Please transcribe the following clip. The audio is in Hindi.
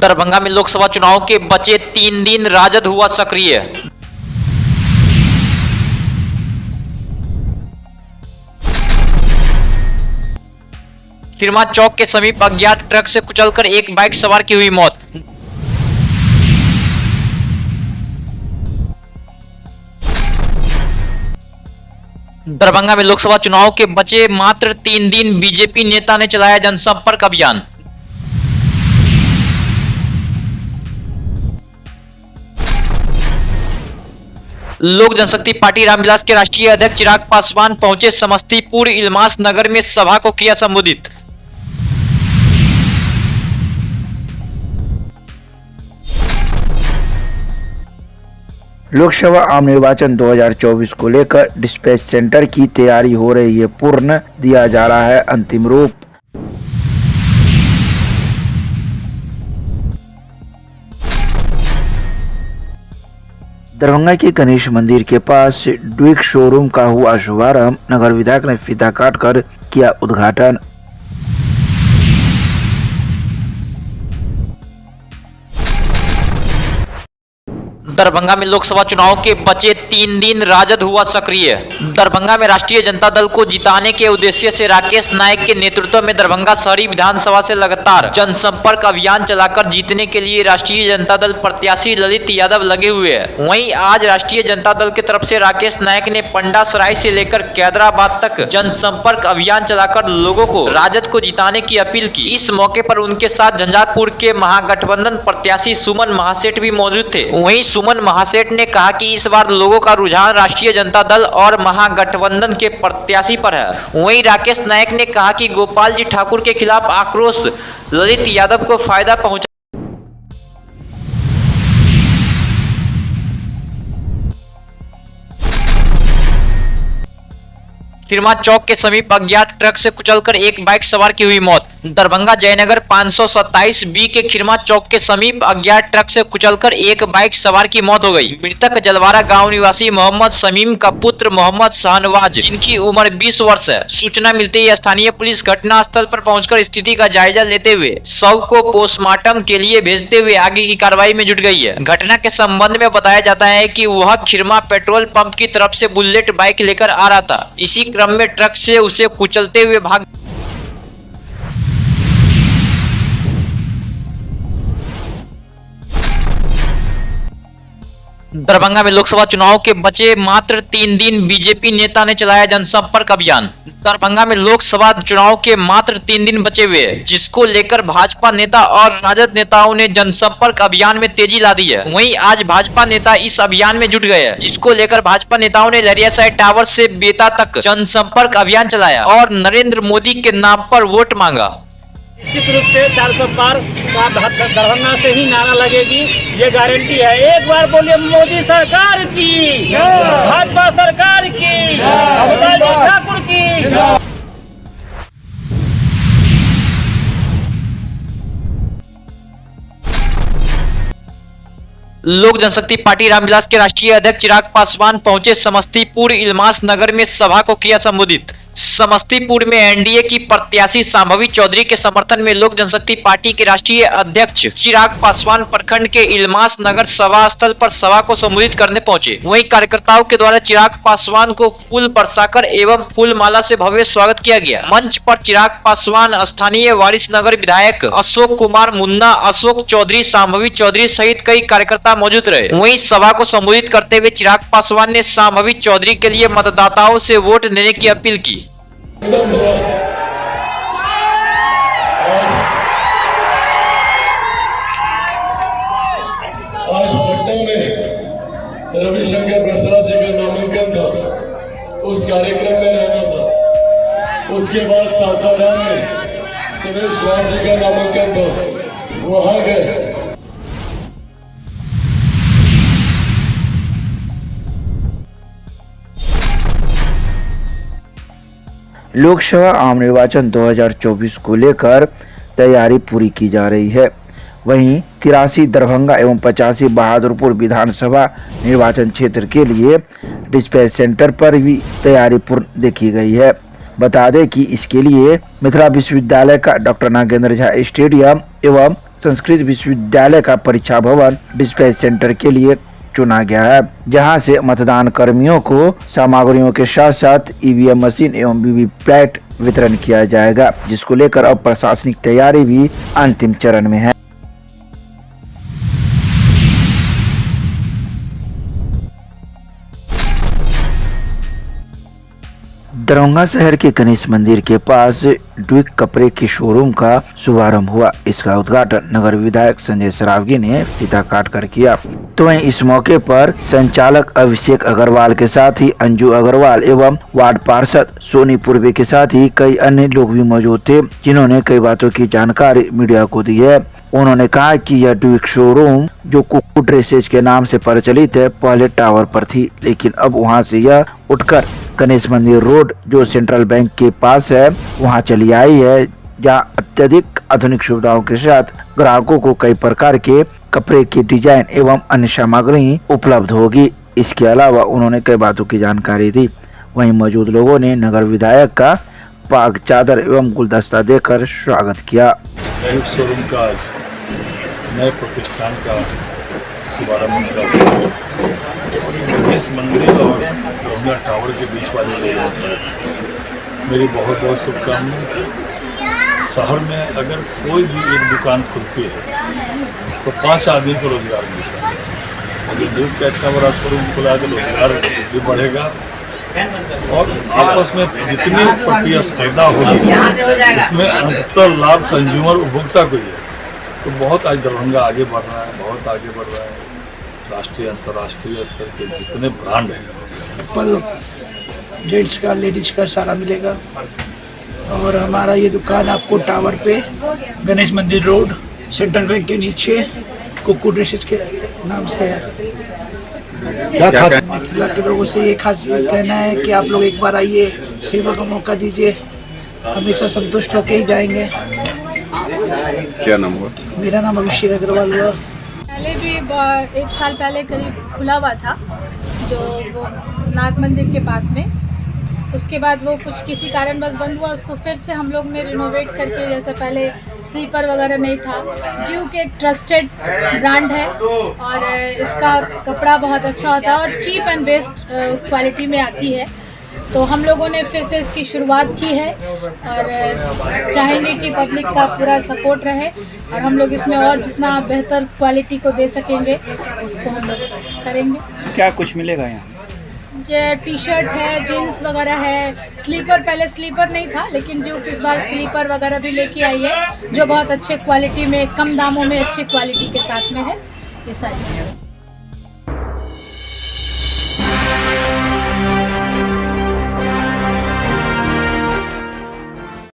दरभंगा में लोकसभा चुनाव के बचे 3 दिन, राजद हुआ सक्रिय। खिरमा चौक के समीप अज्ञात ट्रक से कुचलकर एक बाइक सवार की हुई मौत। दरभंगा में लोकसभा चुनाव के बचे मात्र 3 दिन, बीजेपी नेता ने चलाया जनसंपर्क अभियान। लोक जनशक्ति पार्टी रामविलास के राष्ट्रीय अध्यक्ष चिराग पासवान पहुंचे समस्तीपुर इल्मास नगर में सभा को किया संबोधित। लोकसभा आम निर्वाचन 2024 को लेकर डिस्पैच सेंटर की तैयारी हो रही है पूर्ण, दिया जा रहा है अंतिम रूप। दरभंगा के गणेश मंदिर के पास ड्विक शोरूम का हुआ शुभारंभ, नगर विधायक ने फीता काटकर किया उद्घाटन। दरभंगा में लोकसभा चुनाव के बचे 3 दिन, राजद हुआ सक्रिय। दरभंगा में राष्ट्रीय जनता दल को जिताने के उद्देश्य से राकेश नायक के नेतृत्व में दरभंगा शहरी विधानसभा से लगातार जनसंपर्क अभियान चलाकर जीतने के लिए राष्ट्रीय जनता दल प्रत्याशी ललित यादव लगे हुए हैं। वहीं आज राष्ट्रीय जनता दल की तरफ से राकेश नायक ने पंडा सराय से लेकर कैदराबाद तक जनसंपर्क अभियान चलाकर लोगों को राजद को जिताने की अपील की। इस मौके पर उनके साथ झंझारपुर के महागठबंधन प्रत्याशी सुमन महासेठ भी मौजूद थे। वहीं सुमन महासेठ ने कहा कि इस बार लोगों का रुझान राष्ट्रीय जनता दल और महागठबंधन के प्रत्याशी पर है। वहीं राकेश नायक ने कहा कि गोपाल जी ठाकुर के खिलाफ आक्रोश ललित यादव को फायदा पहुंचा। खिरमा चौक के समीप अज्ञात ट्रक से कुचलकर एक बाइक सवार की हुई मौत। दरभंगा जयनगर 527 बी के खिरमा चौक के समीप अज्ञात ट्रक से कुचलकर एक बाइक सवार की मौत हो गई। मृतक जलवारा गांव निवासी मोहम्मद शमीम का पुत्र मोहम्मद शाहनवाज, जिनकी उम्र 20 वर्ष है। सूचना मिलते ही स्थानीय पुलिस घटना स्थल पर पहुंचकर स्थिति का जायजा लेते हुए शव को पोस्टमार्टम के लिए भेजते हुए आगे की कार्रवाई में जुट गई है। घटना के संबंध में बताया जाता है कि वह खिरमा पेट्रोल पंप की तरफ से बुलेट बाइक लेकर आ रहा था। इसी क्रम में ट्रक से उसे कुचलते हुए भाग। दरभंगा में लोकसभा चुनाव के बचे मात्र 3 दिन, बीजेपी नेता ने चलाया जनसंपर्क अभियान। दरभंगा में लोकसभा चुनाव के मात्र 3 दिन बचे हुए, जिसको लेकर भाजपा नेता और राजद नेताओं ने जनसंपर्क अभियान में तेजी ला दी है। वहीं आज भाजपा नेता इस अभियान में जुट गए हैं, जिसको लेकर भाजपा नेताओं ने लहरियासराय टावर से बेता तक जनसंपर्क अभियान चलाया और नरेंद्र मोदी के नाम पर वोट मांगा। निश्चित रूप से 400 पार का दरभंगा से ही नारा लगेगी, ये गारंटी है। एक बार बोलिए मोदी सरकार की, भाजपा सरकार की, गोपाल जी ठाकुर की। लोक जनशक्ति पार्टी रामविलास के राष्ट्रीय अध्यक्ष चिराग पासवान पहुंचे समस्तीपुर इल्मास नगर में सभा को किया संबोधित। समस्तीपुर में एनडीए की प्रत्याशी शांभवी चौधरी के समर्थन में लोक जनशक्ति पार्टी के राष्ट्रीय अध्यक्ष चिराग पासवान प्रखंड के इल्मास नगर सभा स्थल पर सभा को संबोधित करने पहुंचे। वहीं कार्यकर्ताओं के द्वारा चिराग पासवान को फूल बरसाकर एवं फूल माला से भव्य स्वागत किया गया। मंच पर चिराग पासवान, स्थानीय वारिसनगर विधायक अशोक कुमार मुन्ना, अशोक चौधरी, शांभवी चौधरी सहित कई कार्यकर्ता मौजूद रहे। वहीं सभा को संबोधित करते हुए चिराग पासवान ने शांभवी चौधरी के लिए मतदाताओं से वोट देने की अपील की। आज पटना में रविशंकर प्रसाद जी का नामांकन था, उस कार्यक्रम में रहना था। उसके बाद सासाराम में सुरेश राम जी का नामांकन था, वहां गए। लोकसभा आम निर्वाचन 2024 को लेकर तैयारी पूरी की जा रही है। वहीं 83 दरभंगा एवं 85 बहादुरपुर विधानसभा निर्वाचन क्षेत्र के लिए डिस्पैच सेंटर पर भी तैयारी पूर्ण देखी गई है। बता दें कि इसके लिए मिथिला विश्वविद्यालय का डॉक्टर नागेंद्र झा स्टेडियम एवं संस्कृत विश्वविद्यालय का परीक्षा भवन डिस्प्ले सेंटर के लिए चुना गया है, जहां से मतदान कर्मियों को सामग्रियों के साथ साथ ईवीएम मशीन एवं वीवीपैट वितरण किया जाएगा, जिसको लेकर अब प्रशासनिक तैयारी भी अंतिम चरण में है। दरभंगा शहर के गणेश मंदिर के पास ड्विक कपड़े की शोरूम का शुभारंभ हुआ। इसका उद्घाटन नगर विधायक संजय सरावगी ने फीता काट कर किया। तो वहीं इस मौके पर संचालक अभिषेक अग्रवाल के साथ ही अंजू अग्रवाल एवं वार्ड पार्षद सोनी पूर्वे के साथ ही कई अन्य लोग भी मौजूद थे, जिन्होंने कई बातों की जानकारी मीडिया को दी है। उन्होंने कहा कि यह ड्विक शोरूम जो कुक्कू ड्रेसेज के नाम से प्रचलित है, पहले टावर पर थी, लेकिन अब वहां से यह उठकर गणेश मंदिर रोड जो सेंट्रल बैंक के पास है वहां चली आई है, जहां अत्यधिक आधुनिक सुविधाओं के साथ ग्राहकों को कई प्रकार के कपड़े के डिजाइन एवं अन्य सामग्री उपलब्ध होगी। इसके अलावा उन्होंने कई बातों की जानकारी दी। वहीं मौजूद लोगों ने नगर विधायक का पाग चादर एवं गुलदस्ता देकर स्वागत किया। एक शोरूम का आज नए प्रतिष्ठान का शुभारंभ का गणेश मंदिर और दरभंगा टावर के बीच वाले रोड में मेरी बहुत बहुत शुभकामनाएं। शहर में अगर कोई भी एक दुकान खुलती है तो 5 आदमी को रोजगार मिलता है। और ड्विक का इतना बड़ा शोरूम खुला तो रोजगार भी बढ़ेगा और आपस में जितनी प्रतिस्पर्धा होगी उसमें अंतर लाभ कंज्यूमर उपभोक्ता को ही है। तो बहुत आज दरभंगा आगे बढ़ रहा है, बहुत आगे बढ़ रहा है। राष्ट्रीय अंतर्राष्ट्रीय स्तर के जितने ब्रांड हैं, एप्पल जेंट्स का लेडीज का सारा मिलेगा। और हमारा ये दुकान आपको टावर पे गणेश मंदिर रोड सेंट्रल बैंक के नीचे कुक्कू ड्रेसेज के नाम से है। मिथिला के लोगों से ये खास कहना है कि आप लोग एक बार आइए, सेवा का मौका दीजिए, हमेशा संतुष्ट होके ही जाएंगे। क्या नाम हुआ? मेरा नाम अभिषेक अग्रवाल हुआ। पहले भी 1 साल पहले करीब खुला हुआ था, जो वो नाग मंदिर के पास में। उसके बाद वो कुछ किसी कारणवश बंद हुआ, उसको फिर से हम लोग ने रिनोवेट करके, जैसे पहले स्लीपर वगैरह नहीं था। ड्यूक एक ट्रस्टेड ब्रांड है और इसका कपड़ा बहुत अच्छा होता है और चीप एंड बेस्ट क्वालिटी में आती है। तो हम लोगों ने फिर से इसकी शुरुआत की है और चाहेंगे कि पब्लिक का पूरा सपोर्ट रहे और हम लोग इसमें और जितना बेहतर क्वालिटी को दे सकेंगे उसको हम लोग करेंगे। क्या कुछ मिलेगा यहाँ? टी शर्ट है, जीन्स वगैरह है, स्लीपर, पहले स्लीपर नहीं था लेकिन ड्यूक इस बार स्लीपर वगैरह भी लेके आई है, जो बहुत अच्छे क्वालिटी में, कम दामों में अच्छी क्वालिटी के साथ में है। ये सारी